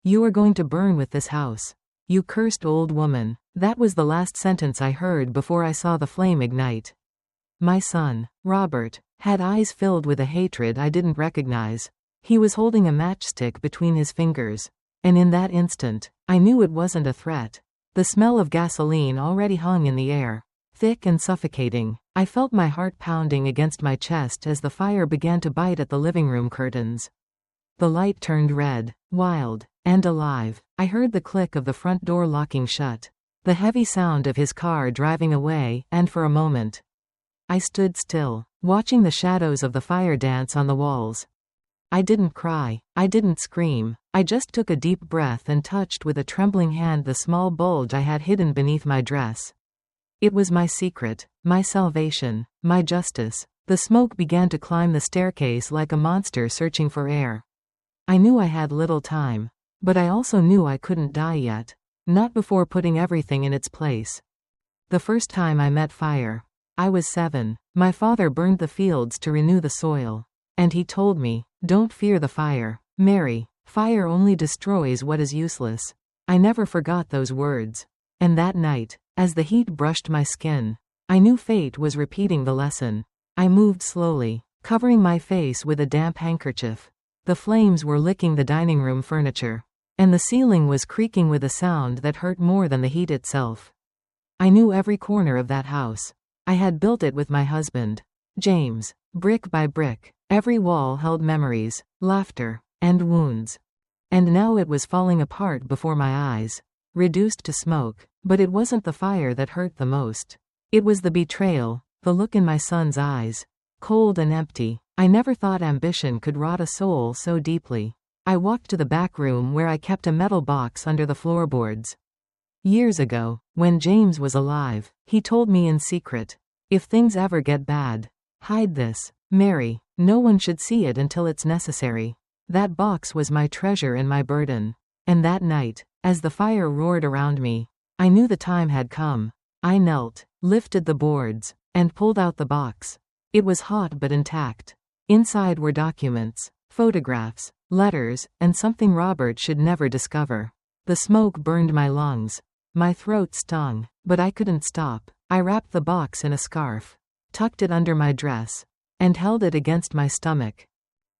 You are going to burn with this house. You cursed old woman. That was the last sentence I heard before I saw the flame ignite. My son, Robert, had eyes filled with a hatred I didn't recognize. He was holding a matchstick between his fingers. And in that instant, I knew it wasn't a threat. The smell of gasoline already hung in the air, thick and suffocating. I felt my heart pounding against my chest as the fire began to bite at the living room curtains. The light turned red, wild, and alive. I heard the click of the front door locking shut, the heavy sound of his car driving away, and for a moment, I stood still, watching the shadows of the fire dance on the walls. I didn't cry. I didn't scream. I just took a deep breath and touched with a trembling hand the small bulge I had hidden beneath my dress. It was my secret, my salvation, my justice. The smoke began to climb the staircase like a monster searching for air. I knew I had little time, but I also knew I couldn't die yet. Not before putting everything in its place. The first time I met fire, I was 7. My father burned the fields to renew the soil. And he told me, "Don't fear the fire, Mary. Fire only destroys what is useless." I never forgot those words. And that night, as the heat brushed my skin, I knew fate was repeating the lesson. I moved slowly, covering my face with a damp handkerchief. The flames were licking the dining room furniture, and the ceiling was creaking with a sound that hurt more than the heat itself. I knew every corner of that house. I had built it with my husband, James, brick by brick. Every wall held memories, laughter, and wounds. And now it was falling apart before my eyes, reduced to smoke. But it wasn't the fire that hurt the most. It was the betrayal, the look in my son's eyes, cold and empty. I never thought ambition could rot a soul so deeply. I walked to the back room where I kept a metal box under the floorboards. Years ago, when James was alive, he told me in secret, "If things ever get bad, hide this, Mary. No one should see it until it's necessary." That box was my treasure and my burden. And that night, as the fire roared around me, I knew the time had come. I knelt, lifted the boards, and pulled out the box. It was hot but intact. Inside were documents, photographs, letters, and something Robert should never discover. The smoke burned my lungs. My throat stung, but I couldn't stop. I wrapped the box in a scarf, tucked it under my dress, and held it against my stomach.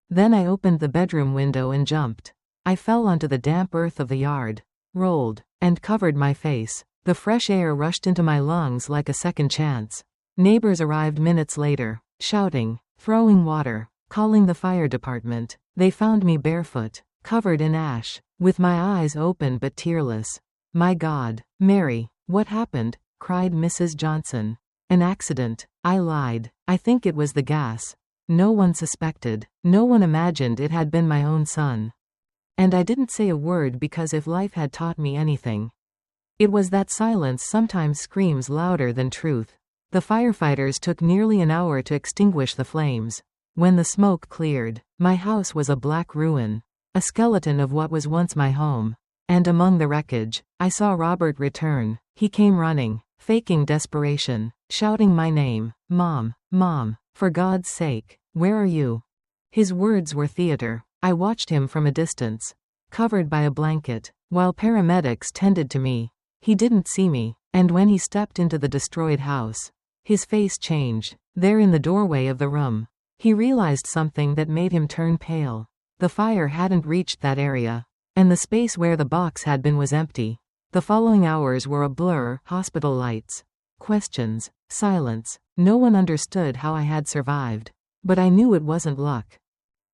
Then I opened the bedroom window and jumped. I fell onto the damp earth of the yard, rolled, and covered my face. The fresh air rushed into my lungs like a second chance. Neighbors arrived minutes later, shouting, throwing water, calling the fire department. They found me barefoot, covered in ash, with my eyes open but tearless. "My God, Mary, what happened?" cried Mrs. Johnson. "An accident," I lied. "I think it was the gas." No one suspected. No one imagined it had been my own son. And I didn't say a word because if life had taught me anything, it was that silence sometimes screams louder than truth. The firefighters took nearly an hour to extinguish the flames. When the smoke cleared, my house was a black ruin, a skeleton of what was once my home. And among the wreckage, I saw Robert return. He came running, faking desperation, shouting my name, "Mom, Mom, for God's sake, where are you?" His words were theater. I watched him from a distance, covered by a blanket, while paramedics tended to me. He didn't see me, and when he stepped into the destroyed house, his face changed. There in the doorway of the room, he realized something that made him turn pale. The fire hadn't reached that area, and the space where the box had been was empty. The following hours were a blur, hospital lights, questions, silence. No one understood how I had survived. But I knew it wasn't luck.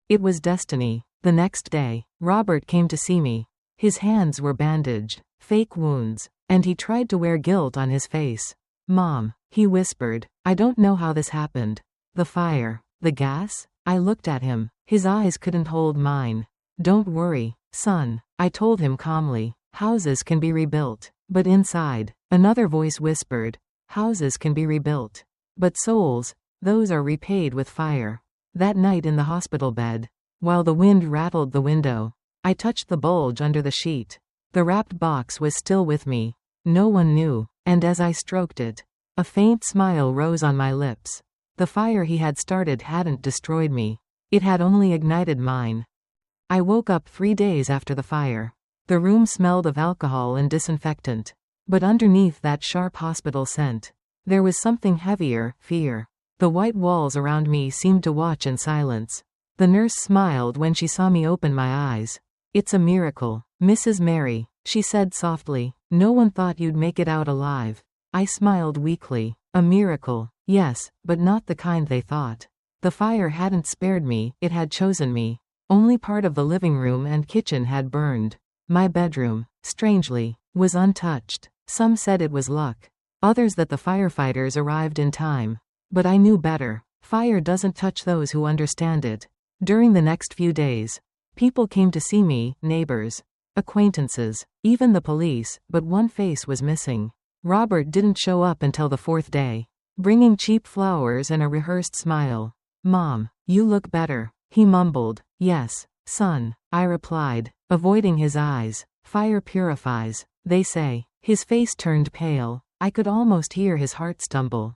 It was destiny. The next day, Robert came to see me. His hands were bandaged, fake wounds, and he tried to wear guilt on his face. "Mom," he whispered, "I don't know how this happened. The fire, the gas?" I looked at him. His eyes couldn't hold mine. "Don't worry, son," I told him calmly. "Houses can be rebuilt." But inside, another voice whispered, "Houses can be rebuilt. But souls, those are repaid with fire." That night in the hospital bed, while the wind rattled the window, I touched the bulge under the sheet. The wrapped box was still with me. No one knew, and as I stroked it, a faint smile rose on my lips. The fire he had started hadn't destroyed me. It had only ignited mine. I woke up 3 days after the fire. The room smelled of alcohol and disinfectant. But underneath that sharp hospital scent, there was something heavier, fear. The white walls around me seemed to watch in silence. The nurse smiled when she saw me open my eyes. "It's a miracle, Mrs. Mary," she said softly. "No one thought you'd make it out alive." I smiled weakly. A miracle, yes, but not the kind they thought. The fire hadn't spared me, it had chosen me. Only part of the living room and kitchen had burned. My bedroom, strangely, was untouched. Some said it was luck. Others that the firefighters arrived in time. But I knew better. Fire doesn't touch those who understand it. During the next few days, people came to see me, neighbors, acquaintances, even the police, but one face was missing. Robert didn't show up until the 4th day, bringing cheap flowers and a rehearsed smile. "Mom, you look better," he mumbled. "Yes, son," I replied, avoiding his eyes. "Fire purifies, they say." His face turned pale. I could almost hear his heart stumble.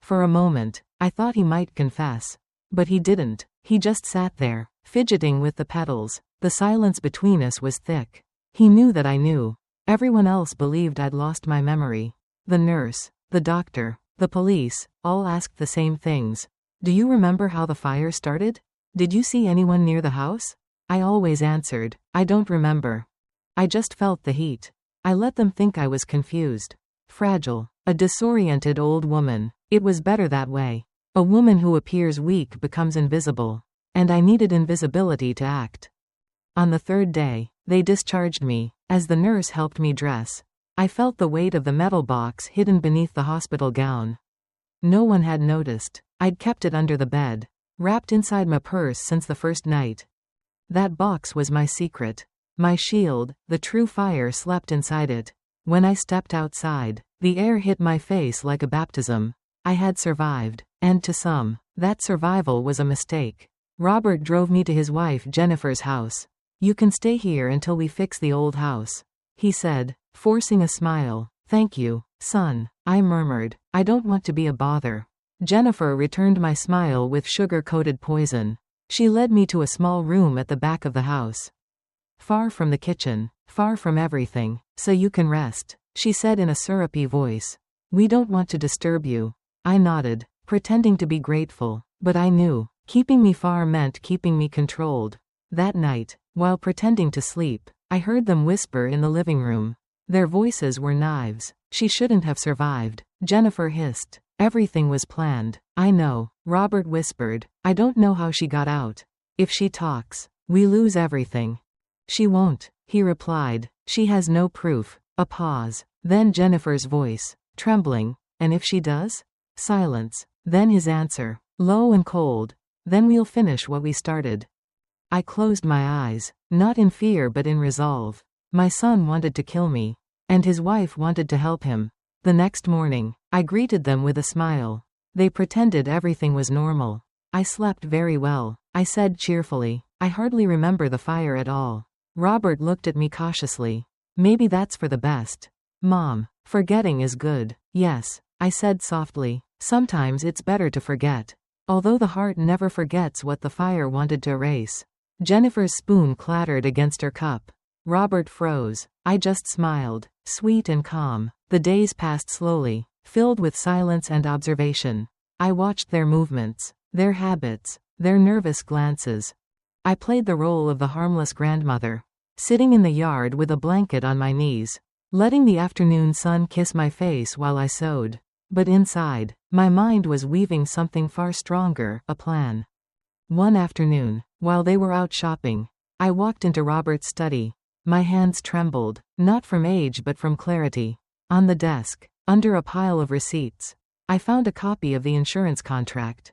For a moment, I thought he might confess. But he didn't. He just sat there, fidgeting with the petals. The silence between us was thick. He knew that I knew. Everyone else believed I'd lost my memory. The nurse, the doctor, the police, all asked the same things. "Do you remember how the fire started? Did you see anyone near the house?" I always answered, "I don't remember. I just felt the heat." I let them think I was confused. Fragile. A disoriented old woman. It was better that way. A woman who appears weak becomes invisible. And I needed invisibility to act. On the 3rd day, they discharged me. As the nurse helped me dress, I felt the weight of the metal box hidden beneath the hospital gown. No one had noticed. I'd kept it under the bed, wrapped inside my purse since the first night. That box was my secret. My shield, the true fire slept inside it. When I stepped outside, the air hit my face like a baptism. I had survived, and to some, that survival was a mistake. Robert drove me to his wife Jennifer's house. "You can stay here until we fix the old house," he said, forcing a smile. "Thank you, son," I murmured. "I don't want to be a bother." Jennifer returned my smile with sugar-coated poison. She led me to a small room at the back of the house. "Far from the kitchen, far from everything, so you can rest," she said in a syrupy voice. "We don't want to disturb you." I nodded, pretending to be grateful, but I knew, keeping me far meant keeping me controlled. That night, while pretending to sleep, I heard them whisper in the living room. Their voices were knives. "She shouldn't have survived," Jennifer hissed. "Everything was planned." "I know," Robert whispered. "I don't know how she got out. If she talks, we lose everything." "She won't," he replied. "She has no proof." A pause. Then Jennifer's voice, trembling. "And if she does?" Silence. Then his answer, low and cold. "Then we'll finish what we started." I closed my eyes, not in fear but in resolve. My son wanted to kill me, and his wife wanted to help him. The next morning, I greeted them with a smile. They pretended everything was normal. "I slept very well," I said cheerfully. "I hardly remember the fire at all." Robert looked at me cautiously. "Maybe that's for the best." "Mom, forgetting is good." "Yes," I said softly. "Sometimes it's better to forget. Although the heart never forgets what the fire wanted to erase." Jennifer's spoon clattered against her cup. Robert froze. I just smiled, sweet and calm. The days passed slowly, filled with silence and observation. I watched their movements, their habits, their nervous glances. I played the role of the harmless grandmother, sitting in the yard with a blanket on my knees, letting the afternoon sun kiss my face while I sewed. But inside, my mind was weaving something far stronger, a plan. One afternoon, while they were out shopping, I walked into Robert's study. My hands trembled, not from age but from clarity. On the desk, under a pile of receipts, I found a copy of the insurance contract.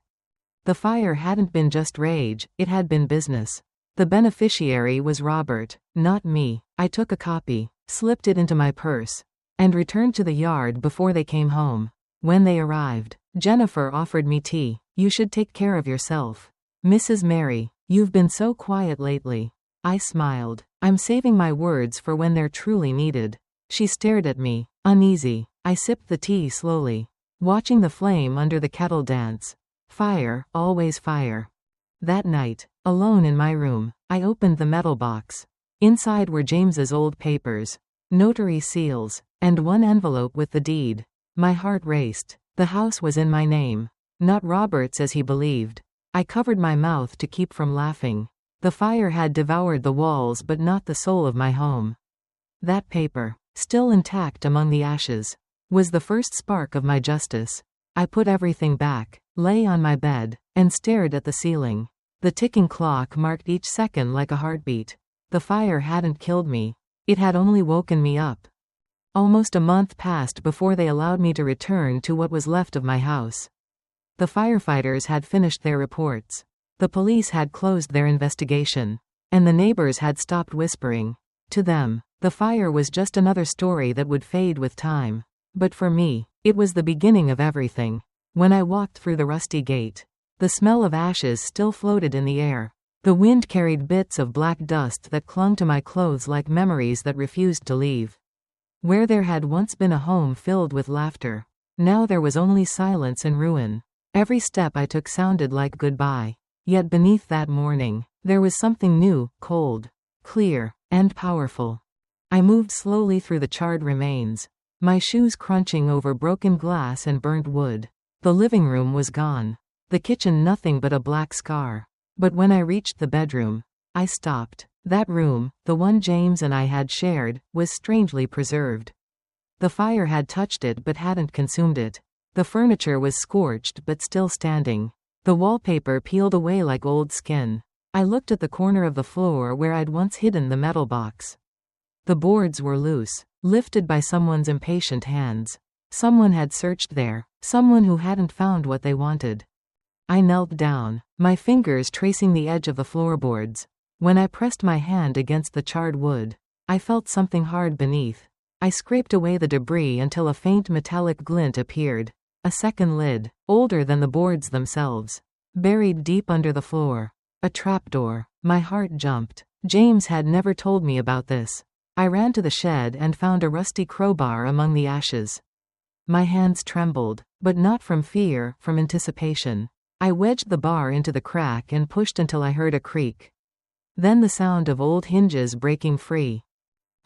The fire hadn't been just rage, it had been business. The beneficiary was Robert, not me. I took a copy, slipped it into my purse, and returned to the yard before they came home. When they arrived, Jennifer offered me tea. "You should take care of yourself, Mrs. Mary. You've been so quiet lately." I smiled. "I'm saving my words for when they're truly needed." She stared at me, uneasy. I sipped the tea slowly, watching the flame under the kettle dance. Fire, always fire. That night, alone in my room, I opened the metal box. Inside were James's old papers, notary seals, and one envelope with the deed. My heart raced. The house was in my name, not Robert's as he believed. I covered my mouth to keep from laughing. The fire had devoured the walls but not the soul of my home. That paper, still intact among the ashes, was the first spark of my justice. I put everything back, lay on my bed, and stared at the ceiling. The ticking clock marked each second like a heartbeat. The fire hadn't killed me. It had only woken me up. Almost a month passed before they allowed me to return to what was left of my house. The firefighters had finished their reports. The police had closed their investigation. And the neighbors had stopped whispering. To them, the fire was just another story that would fade with time. But for me, it was the beginning of everything. When I walked through the rusty gate, the smell of ashes still floated in the air. The wind carried bits of black dust that clung to my clothes like memories that refused to leave. Where there had once been a home filled with laughter, now there was only silence and ruin. Every step I took sounded like goodbye. Yet beneath that morning, there was something new, cold, clear, and powerful. I moved slowly through the charred remains, my shoes crunching over broken glass and burnt wood. The living room was gone. The kitchen nothing but a black scar. But when I reached the bedroom, I stopped. That room, the one James and I had shared, was strangely preserved. The fire had touched it but hadn't consumed it. The furniture was scorched but still standing. The wallpaper peeled away like old skin. I looked at the corner of the floor where I'd once hidden the metal box. The boards were loose, lifted by someone's impatient hands. Someone had searched there, someone who hadn't found what they wanted. I knelt down, my fingers tracing the edge of the floorboards. When I pressed my hand against the charred wood, I felt something hard beneath. I scraped away the debris until a faint metallic glint appeared. A second lid, older than the boards themselves, buried deep under the floor. A trapdoor. My heart jumped. James had never told me about this. I ran to the shed and found a rusty crowbar among the ashes. My hands trembled, but not from fear, from anticipation. I wedged the bar into the crack and pushed until I heard a creak. Then the sound of old hinges breaking free.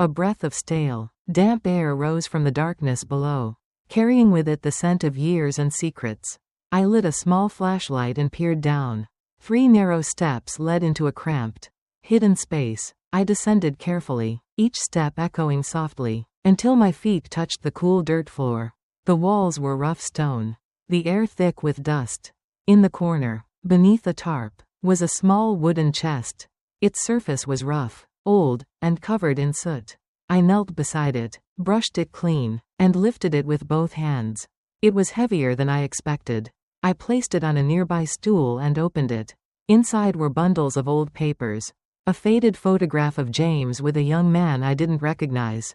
A breath of stale, damp air rose from the darkness below, carrying with it the scent of years and secrets. I lit a small flashlight and peered down. 3 narrow steps led into a cramped, hidden space. I descended carefully, each step echoing softly, until my feet touched the cool dirt floor. The walls were rough stone, the air thick with dust. In the corner, beneath a tarp, was a small wooden chest. Its surface was rough, old, and covered in soot. I knelt beside it, brushed it clean, and lifted it with both hands. It was heavier than I expected. I placed it on a nearby stool and opened it. Inside were bundles of old papers, a faded photograph of James with a young man I didn't recognize,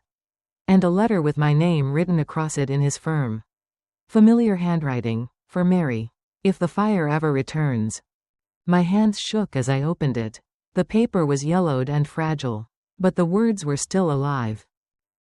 and a letter with my name written across it in his firm, familiar handwriting, for Mary. If the fire ever returns. My hands shook as I opened it. The paper was yellowed and fragile, but the words were still alive.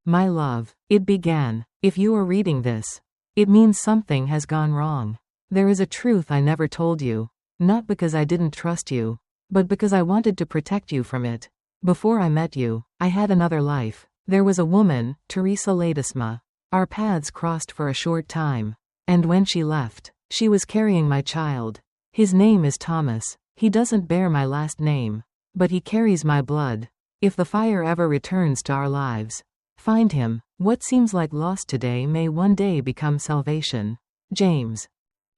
My love, it began. If you are reading this, it means something has gone wrong. There is a truth I never told you, not because I didn't trust you, but because I wanted to protect you from it. Before I met you, I had another life. There was a woman, Teresa Ledesma. Our paths crossed for a short time, and when she left, she was carrying my child. His name is Thomas. He doesn't bear my last name, but he carries my blood. If the fire ever returns to our lives, find him. What seems like loss today may one day become salvation. James.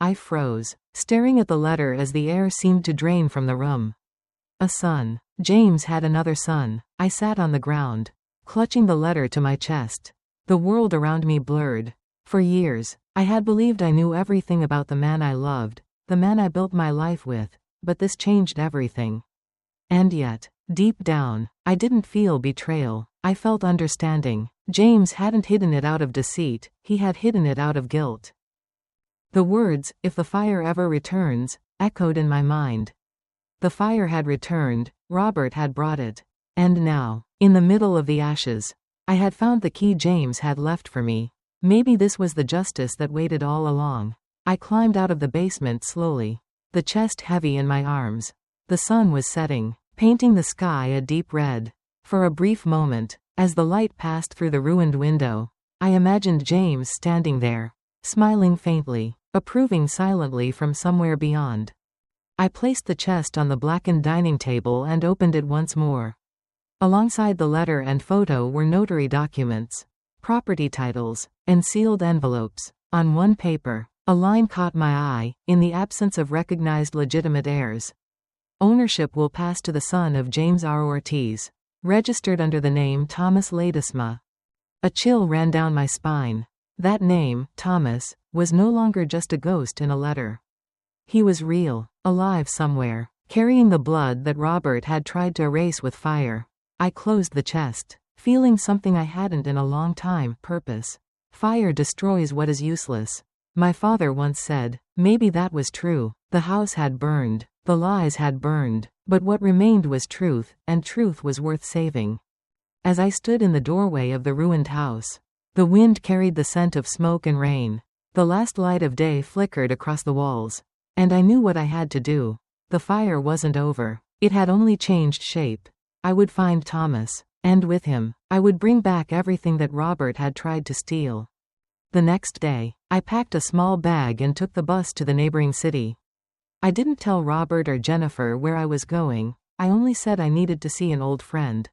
I froze, staring at the letter as the air seemed to drain from the room. A son. James had another son. I sat on the ground, clutching the letter to my chest. The world around me blurred. For years, I had believed I knew everything about the man I loved, the man I built my life with, but this changed everything. And yet, deep down, I didn't feel betrayal. I felt understanding. James hadn't hidden it out of deceit, he had hidden it out of guilt. The words, "if the fire ever returns," echoed in my mind. The fire had returned, Robert had brought it. And now, in the middle of the ashes, I had found the key James had left for me. Maybe this was the justice that waited all along. I climbed out of the basement slowly, the chest heavy in my arms. The sun was setting, painting the sky a deep red. For a brief moment, as the light passed through the ruined window, I imagined James standing there, smiling faintly, approving silently from somewhere beyond. I placed the chest on the blackened dining table and opened it once more. Alongside the letter and photo were notary documents, property titles, and sealed envelopes. On one paper, a line caught my eye: in the absence of recognized legitimate heirs, ownership will pass to the son of James R. Ortiz, registered under the name Thomas Ledesma. A chill ran down my spine. That name, Thomas, was no longer just a ghost in a letter. He was real, alive somewhere, carrying the blood that Robert had tried to erase with fire. I closed the chest, feeling something I hadn't in a long time: purpose. Fire destroys what is useless. My father once said. Maybe that was true. The house had burned, the lies had burned, but what remained was truth, and truth was worth saving. As I stood in the doorway of the ruined house, the wind carried the scent of smoke and rain. The last light of day flickered across the walls, and I knew what I had to do. The fire wasn't over. It had only changed shape. I would find Thomas, and with him, I would bring back everything that Robert had tried to steal. The next day, I packed a small bag and took the bus to the neighboring city. I didn't tell Robert or Jennifer where I was going. I only said I needed to see an old friend.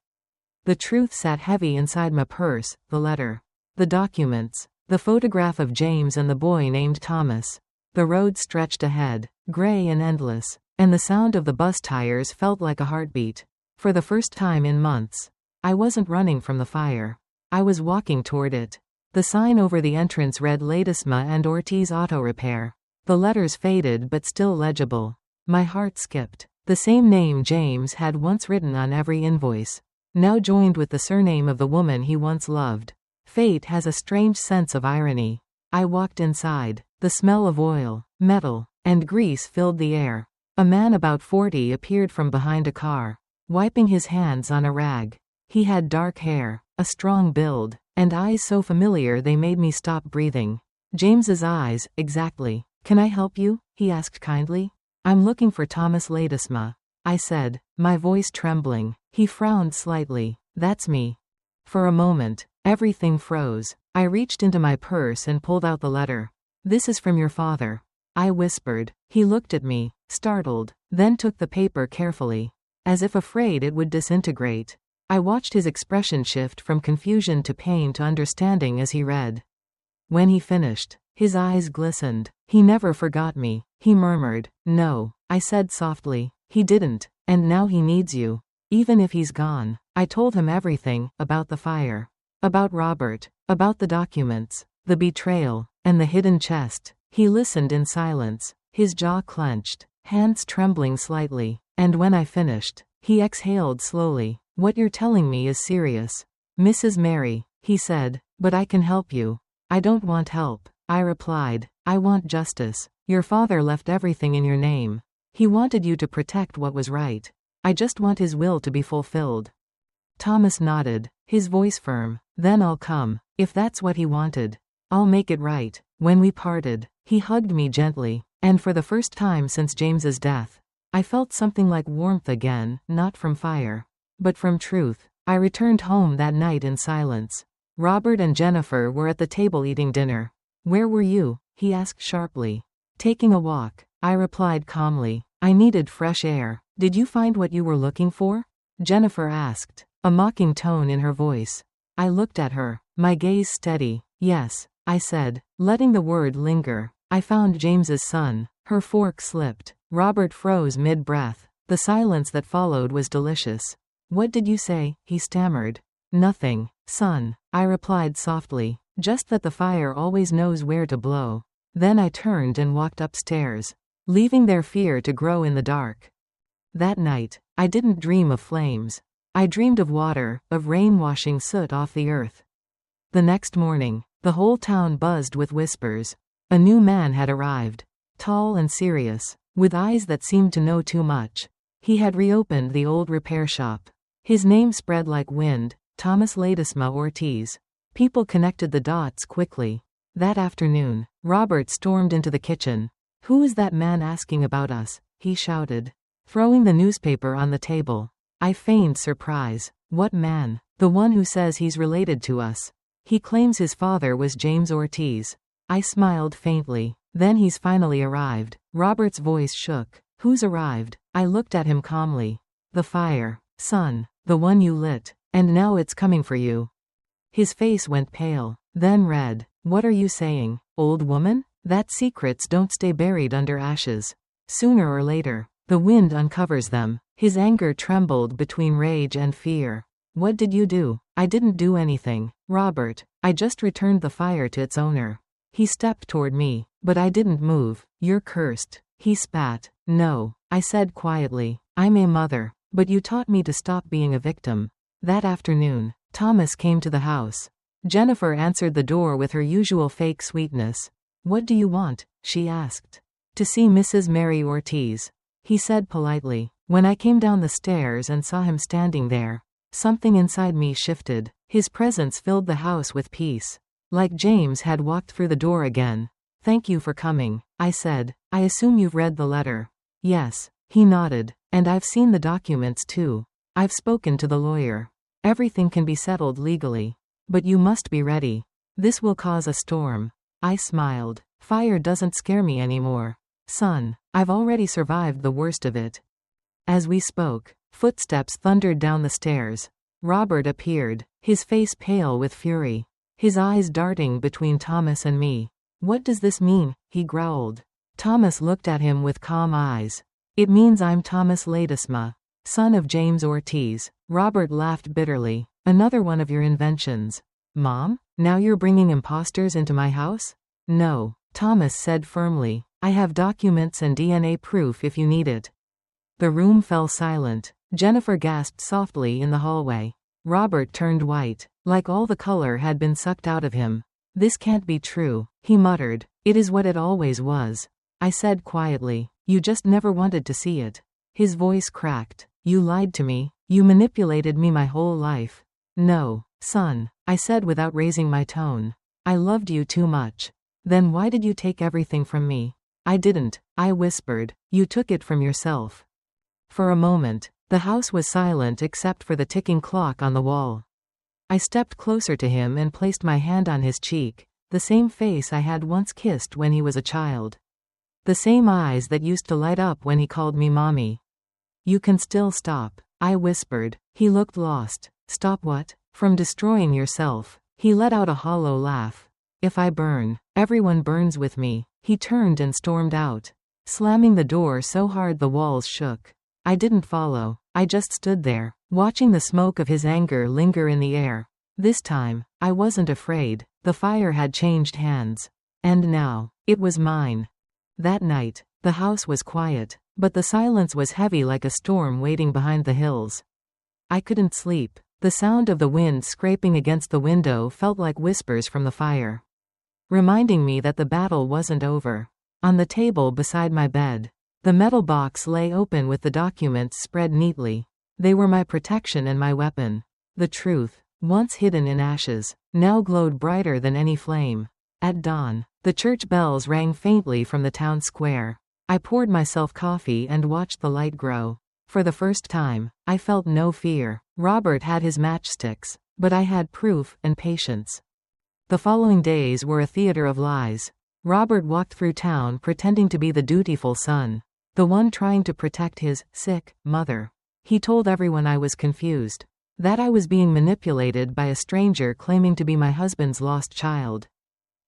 The truth sat heavy inside my purse: the letter, the documents, the photograph of James and the boy named Thomas. The road stretched ahead, gray and endless, and the sound of the bus tires felt like a heartbeat. For the first time in months, I wasn't running from the fire. I was walking toward it. The sign over the entrance read Ledesma and Ortiz Auto Repair. The letters faded but still legible. My heart skipped. The same name James had once written on every invoice, now joined with the surname of the woman he once loved. Fate has a strange sense of irony. I walked inside. The smell of oil, metal, and grease filled the air. A man about 40 appeared from behind a car, wiping his hands on a rag. He had dark hair, a strong build, and eyes so familiar they made me stop breathing. James's eyes, exactly. "Can I help you?" he asked kindly. "I'm looking for Thomas Ledesma," I said, my voice trembling. He frowned slightly. "That's me." For a moment, everything froze. I reached into my purse and pulled out the letter. "This is from your father," I whispered. He looked at me, startled, then took the paper carefully, as if afraid it would disintegrate. I watched his expression shift from confusion to pain to understanding as he read. When he finished, his eyes glistened. "He never forgot me," he murmured. "No," I said softly. "He didn't, and now he needs you. Even if he's gone." I told him everything, about the fire, about Robert, about the documents, the betrayal, and the hidden chest. He listened in silence, his jaw clenched, hands trembling slightly, and when I finished, he exhaled slowly. "What you're telling me is serious, Mrs. Mary," he said, "but I can help you." "I don't want help," I replied. "I want justice. Your father left everything in your name. He wanted you to protect what was right. I just want his will to be fulfilled." Thomas nodded, his voice firm. "Then I'll come. If that's what he wanted, I'll make it right." When we parted, he hugged me gently, and for the first time since James's death, I felt something like warmth again, not from fire, but from truth. I returned home that night in silence. Robert and Jennifer were at the table eating dinner. "Where were you?" he asked sharply. "Taking a walk," I replied calmly. "I needed fresh air." "Did you find what you were looking for?" Jennifer asked, a mocking tone in her voice. I looked at her, my gaze steady. "Yes," I said, letting the word linger. "I found James's son." Her fork slipped. Robert froze mid-breath. The silence that followed was delicious. "What did you say?" he stammered. "Nothing, son," I replied softly. "Just that the fire always knows where to blow." Then I turned and walked upstairs, leaving their fear to grow in the dark. That night, I didn't dream of flames. I dreamed of water, of rain washing soot off the earth. The next morning, the whole town buzzed with whispers. A new man had arrived, tall and serious, with eyes that seemed to know too much. He had reopened the old repair shop. His name spread like wind: Thomas Ledesma Ortiz. People connected the dots quickly. That afternoon, Robert stormed into the kitchen. "Who is that man asking about us?" he shouted, throwing the newspaper on the table. I feigned surprise. What man? The one who says he's related to us. He claims his father was James Ortiz. I smiled faintly. Then he's finally arrived. Robert's voice shook. Who's arrived? I looked at him calmly. The fire. Son. The one you lit. And now it's coming for you. His face went pale, then red. What are you saying, old woman? That secrets don't stay buried under ashes. Sooner or later, the wind uncovers them. His anger trembled between rage and fear. What did you do? I didn't do anything, Robert. I just returned the fire to its owner. He stepped toward me, but I didn't move. You're cursed. He spat. No, I said quietly. I'm a mother, but you taught me to stop being a victim. That afternoon, Thomas came to the house. Jennifer answered the door with her usual fake sweetness. What do you want? She asked. To see Mrs. Mary Ortiz. He said politely. When I came down the stairs and saw him standing there, something inside me shifted. His presence filled the house with peace. Like James had walked through the door again. Thank you for coming, I said. I assume you've read the letter. Yes, he nodded. And I've seen the documents too. I've spoken to the lawyer. Everything can be settled legally. But you must be ready. This will cause a storm. I smiled. Fire doesn't scare me anymore. Son, I've already survived the worst of it. As we spoke, footsteps thundered down the stairs. Robert appeared, his face pale with fury, his eyes darting between Thomas and me. What does this mean? He growled. Thomas looked at him with calm eyes. It means I'm Thomas Ledesma, son of James Ortiz. Robert laughed bitterly. Another one of your inventions. Mom? Now you're bringing imposters into my house? No, Thomas said firmly. I have documents and DNA proof if you need it. The room fell silent. Jennifer gasped softly in the hallway. Robert turned white, like all the color had been sucked out of him. This can't be true, he muttered. It is what it always was. I said quietly. You just never wanted to see it. His voice cracked. You lied to me. You manipulated me my whole life. No, son, I said without raising my tone. I loved you too much. Then why did you take everything from me? I didn't, I whispered. You took it from yourself. For a moment, the house was silent except for the ticking clock on the wall. I stepped closer to him and placed my hand on his cheek, the same face I had once kissed when he was a child. The same eyes that used to light up when he called me mommy. You can still stop, I whispered. He looked lost. Stop what? From destroying yourself. He let out a hollow laugh. If I burn, everyone burns with me. He turned and stormed out, slamming the door so hard the walls shook. I didn't follow. I just stood there, watching the smoke of his anger linger in the air. This time, I wasn't afraid. The fire had changed hands. And now, it was mine. That night, the house was quiet, but the silence was heavy like a storm waiting behind the hills. I couldn't sleep. The sound of the wind scraping against the window felt like whispers from the fire, reminding me that the battle wasn't over. On the table beside my bed, the metal box lay open with the documents spread neatly. They were my protection and my weapon. The truth, once hidden in ashes, now glowed brighter than any flame. At dawn, the church bells rang faintly from the town square. I poured myself coffee and watched the light grow. For the first time, I felt no fear. Robert had his matchsticks, but I had proof and patience. The following days were a theater of lies. Robert walked through town pretending to be the dutiful son, the one trying to protect his sick mother. He told everyone I was confused, that I was being manipulated by a stranger claiming to be my husband's lost child.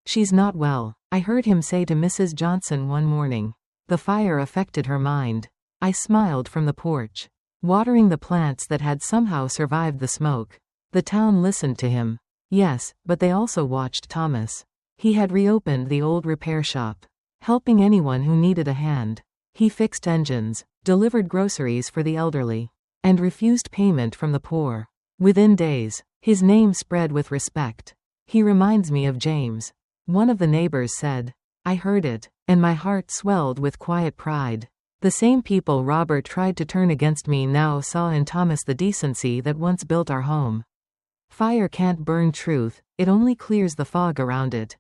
She's not well, I heard him say to Mrs. Johnson one morning. The fire affected her mind. I smiled from the porch, watering the plants that had somehow survived the smoke. The town listened to him. Yes, but they also watched Thomas. He had reopened the old repair shop, helping anyone who needed a hand. He fixed engines, delivered groceries for the elderly, and refused payment from the poor. Within days, his name spread with respect. He reminds me of James, one of the neighbors said. I heard it, and my heart swelled with quiet pride. The same people Robert tried to turn against me now saw in Thomas the decency that once built our home. Fire can't burn truth, it only clears the fog around it.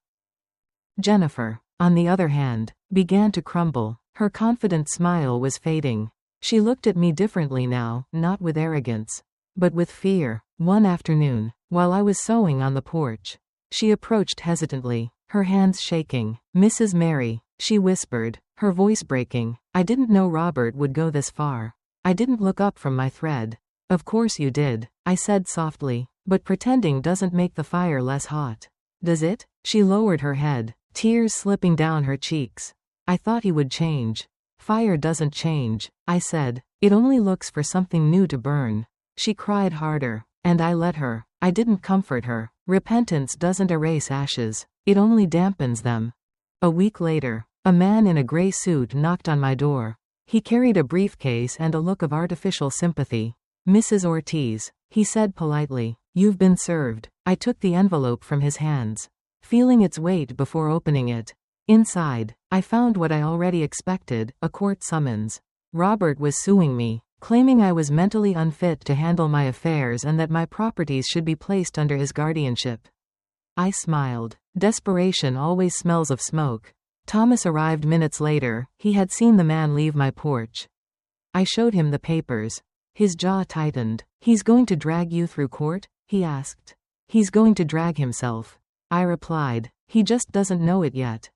Jennifer, on the other hand, began to crumble. Her confident smile was fading. She looked at me differently now, not with arrogance, but with fear. One afternoon, while I was sewing on the porch, she approached hesitantly, her hands shaking. "Mrs. Mary," she whispered, her voice breaking, "I didn't know Robert would go this far. I didn't look up from my thread." "Of course you did," I said softly, "but pretending doesn't make the fire less hot. Does it?" She lowered her head, tears slipping down her cheeks. "I thought he would change." "Fire doesn't change," I said. "It only looks for something new to burn." She cried harder, and I let her. I didn't comfort her. Repentance doesn't erase ashes. It only dampens them. A week later, a man in a gray suit knocked on my door. He carried a briefcase and a look of artificial sympathy. "Mrs. Ortiz," he said politely, "you've been served." I took the envelope from his hands, feeling its weight before opening it. Inside, I found what I already expected, a court summons. Robert was suing me, claiming I was mentally unfit to handle my affairs and that my properties should be placed under his guardianship. I smiled. Desperation always smells of smoke. Thomas arrived minutes later. He had seen the man leave my porch. I showed him the papers. His jaw tightened. "He's going to drag you through court?" he asked. "He's going to drag himself," I replied. "He just doesn't know it yet."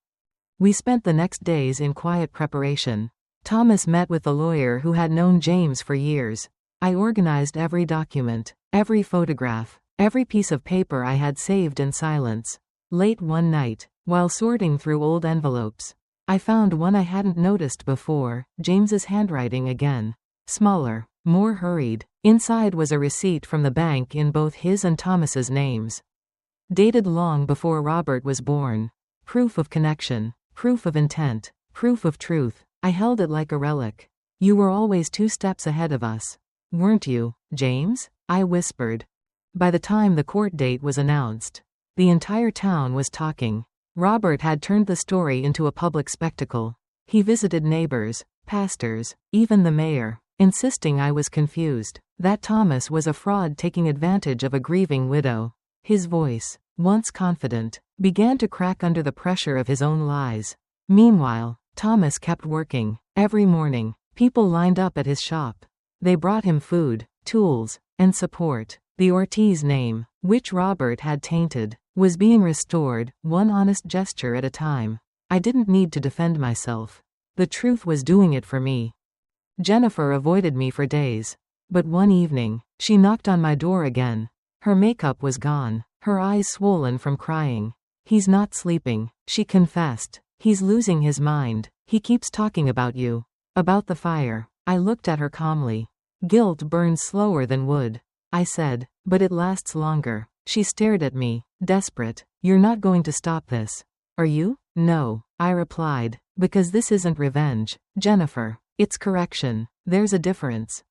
We spent the next days in quiet preparation. Thomas met with the lawyer who had known James for years. I organized every document, every photograph, every piece of paper I had saved in silence. Late one night, while sorting through old envelopes, I found one I hadn't noticed before, James's handwriting again. Smaller, more hurried. Inside was a receipt from the bank in both his and Thomas's names. Dated long before Robert was born. Proof of connection. Proof of intent. Proof of truth. I held it like a relic. "You were always 2 steps ahead of us, weren't you, James?" I whispered. By the time the court date was announced, the entire town was talking. Robert had turned the story into a public spectacle. He visited neighbors, pastors, even the mayor, insisting I was confused, that Thomas was a fraud taking advantage of a grieving widow. His voice, once confident, began to crack under the pressure of his own lies. Meanwhile, Thomas kept working. Every morning, people lined up at his shop. They brought him food, tools, and support. The Ortiz name, which Robert had tainted, was being restored, one honest gesture at a time. I didn't need to defend myself. The truth was doing it for me. Jennifer avoided me for days. But one evening, she knocked on my door again. Her makeup was gone, her eyes swollen from crying. "He's not sleeping," she confessed. "He's losing his mind. He keeps talking about you. About the fire." I looked at her calmly. "Guilt burns slower than wood," I said, "but it lasts longer." She stared at me, desperate. "You're not going to stop this, are you?" "No," I replied, "because this isn't revenge, Jennifer. It's correction. There's a difference."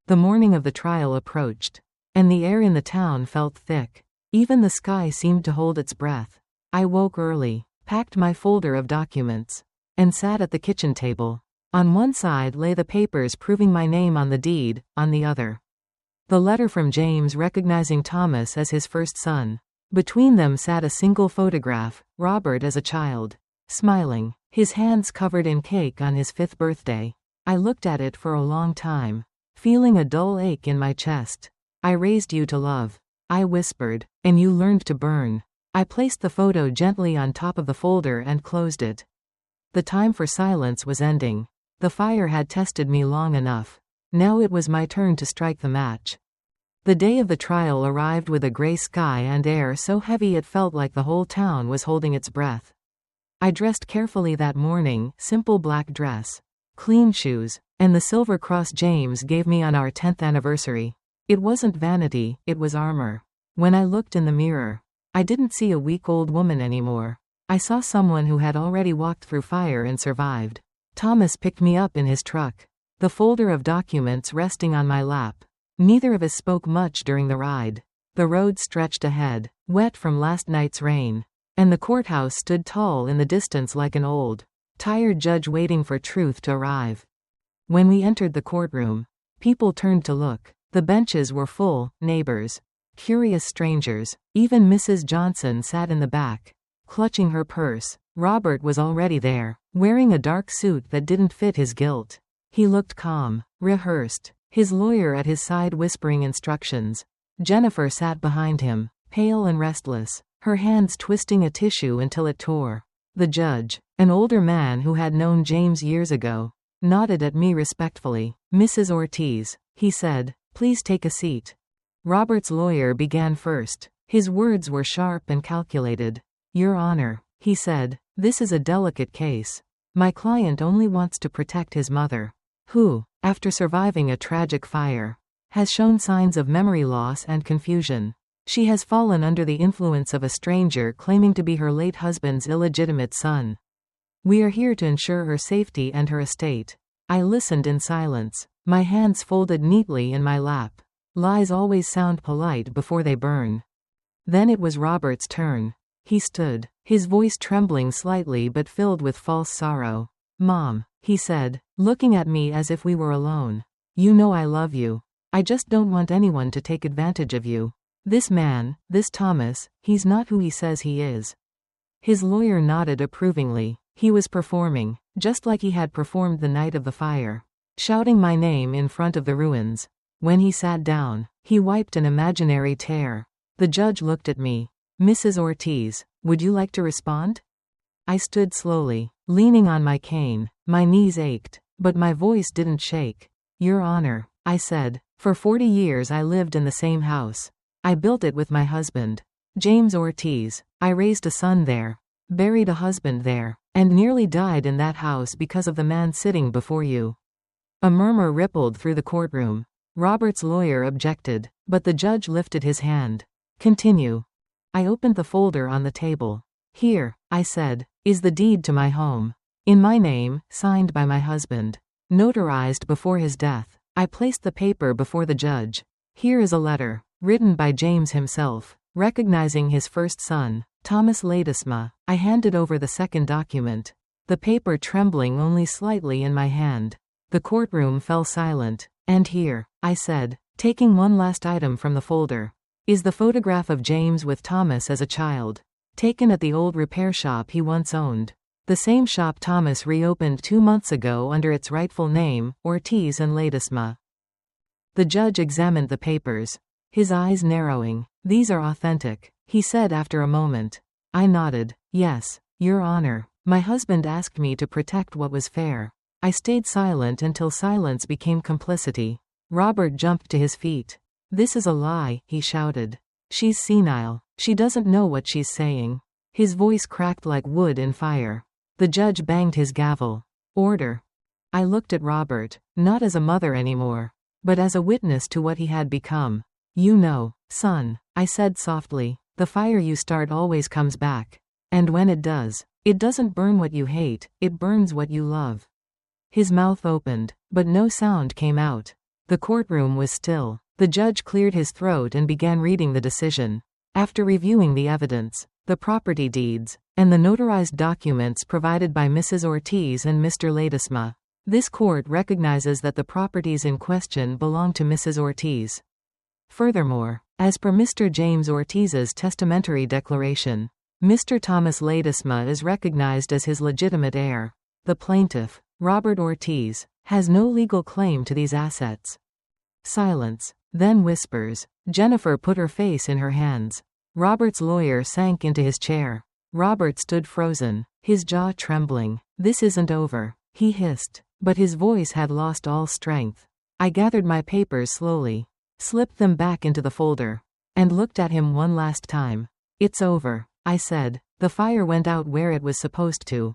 The morning of the trial approached, and the air in the town felt thick. Even the sky seemed to hold its breath. I woke early, packed my folder of documents, and sat at the kitchen table. On one side lay the papers proving my name on the deed, on the other, the letter from James recognizing Thomas as his first son. Between them sat a single photograph, Robert as a child, smiling, his hands covered in cake on his 5th birthday. I looked at it for a long time, feeling a dull ache in my chest. "I raised you to love," I whispered, "and you learned to burn." I placed the photo gently on top of the folder and closed it. The time for silence was ending. The fire had tested me long enough. Now it was my turn to strike the match. The day of the trial arrived with a gray sky and air so heavy it felt like the whole town was holding its breath. I dressed carefully that morning, simple black dress, clean shoes, and the silver cross James gave me on our 10th anniversary. It wasn't vanity, it was armor. When I looked in the mirror, I didn't see a weak old woman anymore. I saw someone who had already walked through fire and survived. Thomas picked me up in his truck, the folder of documents resting on my lap. Neither of us spoke much during the ride. The road stretched ahead, wet from last night's rain, and the courthouse stood tall in the distance like an old, tired judge waiting for truth to arrive. When we entered the courtroom, people turned to look. The benches were full, neighbors, curious strangers. Even Mrs. Johnson sat in the back, clutching her purse. Robert was already there, wearing a dark suit that didn't fit his guilt. He looked calm, rehearsed. his lawyer at his side whispering instructions. Jennifer sat behind him, pale and restless, her hands twisting a tissue until it tore. The judge, an older man who had known James years ago, nodded at me respectfully. "Mrs. Ortiz," he said, "please take a seat." Robert's lawyer began first. His words were sharp and calculated. "Your Honor," he said, "this is a delicate case. My client only wants to protect his mother, who, after surviving a tragic fire, has shown signs of memory loss and confusion. She has fallen under the influence of a stranger claiming to be her late husband's illegitimate son. We are here to ensure her safety and her estate." I listened in silence, my hands folded neatly in my lap. Lies always sound polite before they burn. Then it was Robert's turn. He stood, his voice trembling slightly but filled with false sorrow. "Mom," he said, looking at me as if we were alone. "You know I love you. I just don't want anyone to take advantage of you. This man, this Thomas, he's not who he says he is." His lawyer nodded approvingly. He was performing, just like he had performed the night of the fire, shouting my name in front of the ruins. When he sat down, he wiped an imaginary tear. The judge looked at me. "Mrs. Ortiz, would you like to respond?" I stood slowly, leaning on my cane. My knees ached, but my voice didn't shake. "Your Honor," I said, "for 40 years I lived in the same house. I built it with my husband, James Ortiz. I raised a son there, buried a husband there, and nearly died in that house because of the man sitting before you." A murmur rippled through the courtroom. Robert's lawyer objected, but the judge lifted his hand. "Continue." I opened the folder on the table. "Here," I said, "is the deed to my home. In my name, signed by my husband. Notarized before his death." I placed the paper before the judge. "Here is a letter, written by James himself, recognizing his first son, Thomas Ledesma." I handed over the second document, the paper trembling only slightly in my hand. The courtroom fell silent. "And here," I said, taking one last item from the folder, "is the photograph of James with Thomas as a child, taken at the old repair shop he once owned. The same shop Thomas reopened 2 months ago under its rightful name, Ortiz and Ledesma." The judge examined the papers, his eyes narrowing. "These are authentic," he said after a moment. I nodded. "Yes, Your Honor. My husband asked me to protect what was fair." I stayed silent until silence became complicity. Robert jumped to his feet. "This is a lie," he shouted. "She's senile. She doesn't know what she's saying." His voice cracked like wood in fire. The judge banged his gavel. "Order." I looked at Robert, not as a mother anymore, but as a witness to what he had become. "You know, son," I said softly, "the fire you start always comes back. And when it does, it doesn't burn what you hate, it burns what you love." His mouth opened, but no sound came out. The courtroom was still. The judge cleared his throat and began reading the decision. After reviewing the evidence, the property deeds, and the notarized documents provided by Mrs. Ortiz and Mr. Ledesma, this court recognizes that the properties in question belong to Mrs. Ortiz. Furthermore, as per Mr. James Ortiz's testamentary declaration, Mr. Thomas Ledesma is recognized as his legitimate heir. The plaintiff, Robert Ortiz, has no legal claim to these assets. Silence. Then whispers. Jennifer put her face in her hands. Robert's lawyer sank into his chair. Robert stood frozen, his jaw trembling. "This isn't over," he hissed, but his voice had lost all strength. I gathered my papers slowly, slipped them back into the folder, and looked at him one last time. "It's over," I said. "The fire went out where it was supposed to."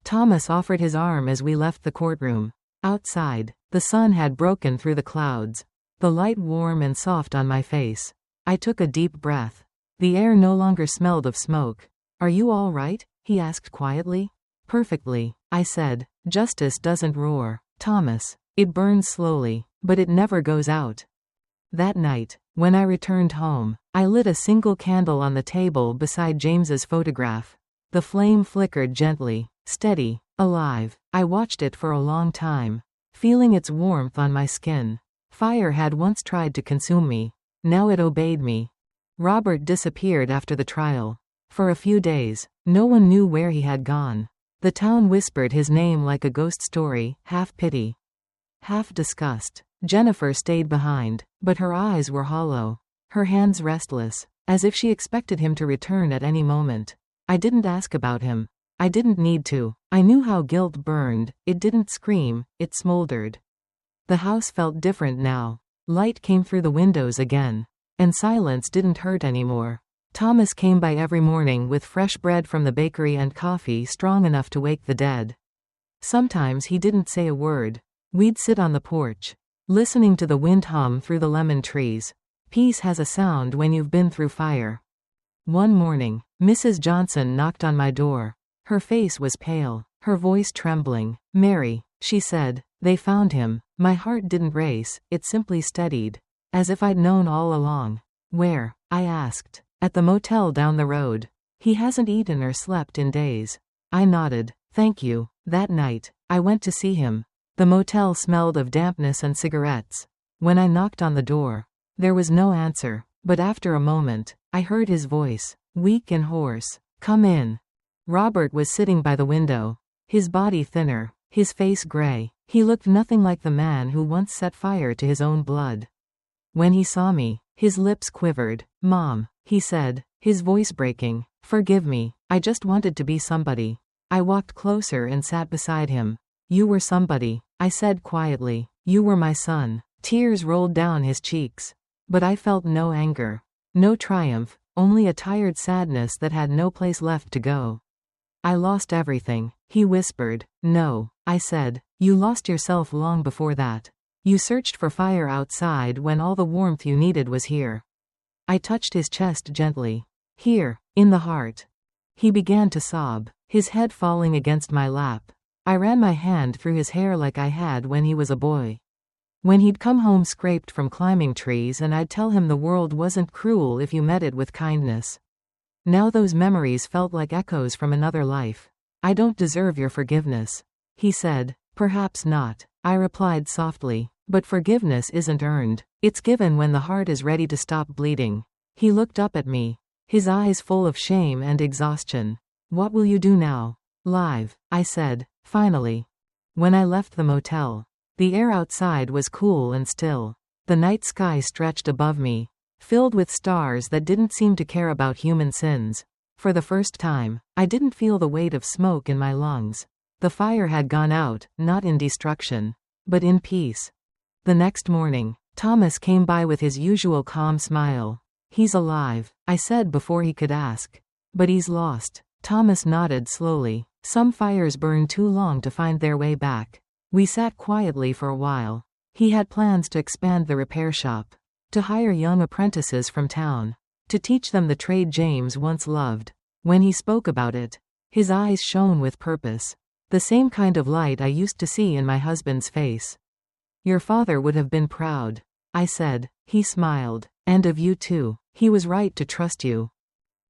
Thomas offered his arm as we left the courtroom. Outside, the sun had broken through the clouds, the light warm and soft on my face. I took a deep breath. The air no longer smelled of smoke. "Are you all right?" he asked quietly. "Perfectly," I said. "Justice doesn't roar, Thomas. It burns slowly, but it never goes out." That night, when I returned home, I lit a single candle on the table beside James's photograph. The flame flickered gently, steady, alive. I watched it for a long time, feeling its warmth on my skin. Fire had once tried to consume me. Now it obeyed me. Robert disappeared after the trial. For a few days, no one knew where he had gone. The town whispered his name like a ghost story, half pity, half disgust. Jennifer stayed behind, but her eyes were hollow. Her hands restless, as if she expected him to return at any moment. I didn't ask about him. I didn't need to. I knew how guilt burned. It didn't scream, it smoldered. The house felt different now. Light came through the windows again. And silence didn't hurt anymore. Thomas came by every morning with fresh bread from the bakery and coffee strong enough to wake the dead. Sometimes he didn't say a word. We'd sit on the porch, listening to the wind hum through the lemon trees. Peace has a sound when you've been through fire. One morning, Mrs. Johnson knocked on my door. Her face was pale, her voice trembling. "Mary," she said, "they found him." My heart didn't race, it simply steadied, as if I'd known all along. "Where?" I asked. "At the motel down the road. He hasn't eaten or slept in days." I nodded. "Thank you." That night, I went to see him. The motel smelled of dampness and cigarettes. When I knocked on the door, there was no answer, but after a moment, I heard his voice, weak and hoarse. "Come in." Robert was sitting by the window, his body thinner, his face gray. He looked nothing like the man who once set fire to his own blood. When he saw me, his lips quivered. "Mom," he said, his voice breaking, "forgive me, I just wanted to be somebody." I walked closer and sat beside him. "You were somebody," I said quietly. "You were my son." Tears rolled down his cheeks. But I felt no anger, no triumph, only a tired sadness that had no place left to go. "I lost everything," he whispered. "No," I said. "You lost yourself long before that. You searched for fire outside when all the warmth you needed was here." I touched his chest gently. "Here, in the heart." He began to sob, his head falling against my lap. I ran my hand through his hair like I had when he was a boy. When he'd come home scraped from climbing trees and I'd tell him the world wasn't cruel if you met it with kindness. Now those memories felt like echoes from another life. "I don't deserve your forgiveness," he said. "Perhaps not," I replied softly, "but forgiveness isn't earned. It's given when the heart is ready to stop bleeding." He looked up at me, his eyes full of shame and exhaustion. "What will you do now?" "Live," I said, finally. When I left the motel, the air outside was cool and still. The night sky stretched above me, filled with stars that didn't seem to care about human sins. For the first time, I didn't feel the weight of smoke in my lungs. The fire had gone out, not in destruction, but in peace. The next morning, Thomas came by with his usual calm smile. "He's alive," I said before he could ask. "But he's lost." Thomas nodded slowly. "Some fires burn too long to find their way back." We sat quietly for a while. He had plans to expand the repair shop, to hire young apprentices from town, to teach them the trade James once loved. When he spoke about it, his eyes shone with purpose, the same kind of light I used to see in my husband's face. "Your father would have been proud," I said. He smiled. "And of you too. He was right to trust you."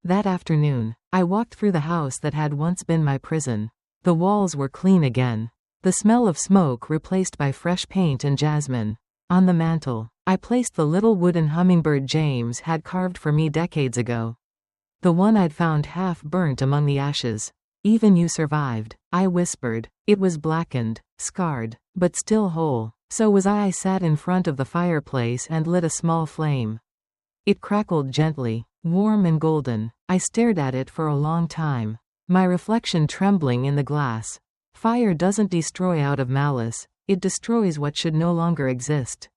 That afternoon, I walked through the house that had once been my prison. The walls were clean again, the smell of smoke replaced by fresh paint and jasmine. On the mantel, I placed the little wooden hummingbird James had carved for me decades ago. The one I'd found half burnt among the ashes. "Even you survived," I whispered. It was blackened, scarred, but still whole. So was I. I sat in front of the fireplace and lit a small flame. It crackled gently, warm and golden. I stared at it for a long time, my reflection trembling in the glass. Fire doesn't destroy out of malice, it destroys what should no longer exist.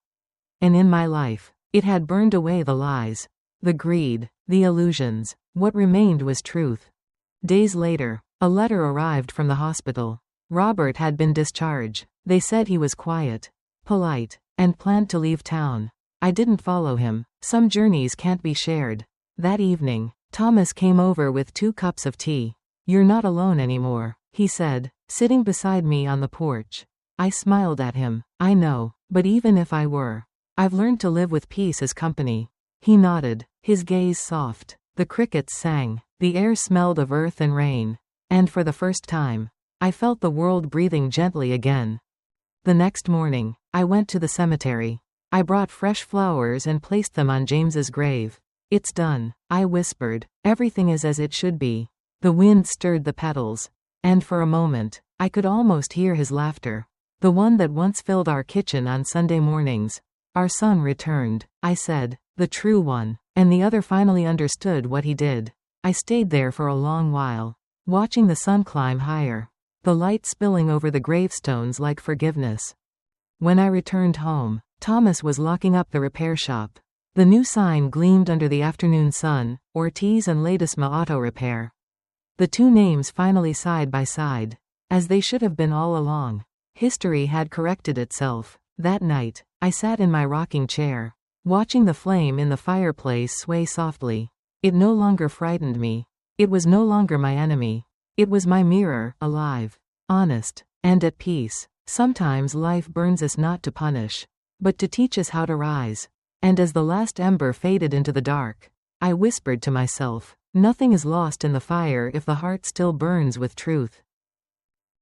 And in my life, it had burned away the lies, the greed, the illusions. What remained was truth. Days later, a letter arrived from the hospital. Robert had been discharged. They said he was quiet, polite, and planned to leave town. I didn't follow him. Some journeys can't be shared. That evening, Thomas came over with 2 cups of tea. "You're not alone anymore," he said, sitting beside me on the porch. I smiled at him. "I know, but even if I were, I've learned to live with peace as company." He nodded, his gaze soft. The crickets sang, the air smelled of earth and rain, and for the first time, I felt the world breathing gently again. The next morning, I went to the cemetery. I brought fresh flowers and placed them on James's grave. "It's done," I whispered. "Everything is as it should be." The wind stirred the petals, and for a moment, I could almost hear his laughter. The one that once filled our kitchen on Sunday mornings. Our son returned, I said. The true one. And the other finally understood what he did. I stayed there for a long while, watching the sun climb higher, the light spilling over the gravestones like forgiveness. When I returned home, Thomas was locking up the repair shop. The new sign gleamed under the afternoon sun, Ortiz and Ledesma Auto Repair. The two names finally side by side, as they should have been all along. History had corrected itself. That night, I sat in my rocking chair, watching the flame in the fireplace sway softly. It no longer frightened me. It was no longer my enemy. It was my mirror, alive, honest, and at peace. Sometimes life burns us not to punish, but to teach us how to rise. And as the last ember faded into the dark, I whispered to myself, nothing is lost in the fire if the heart still burns with truth.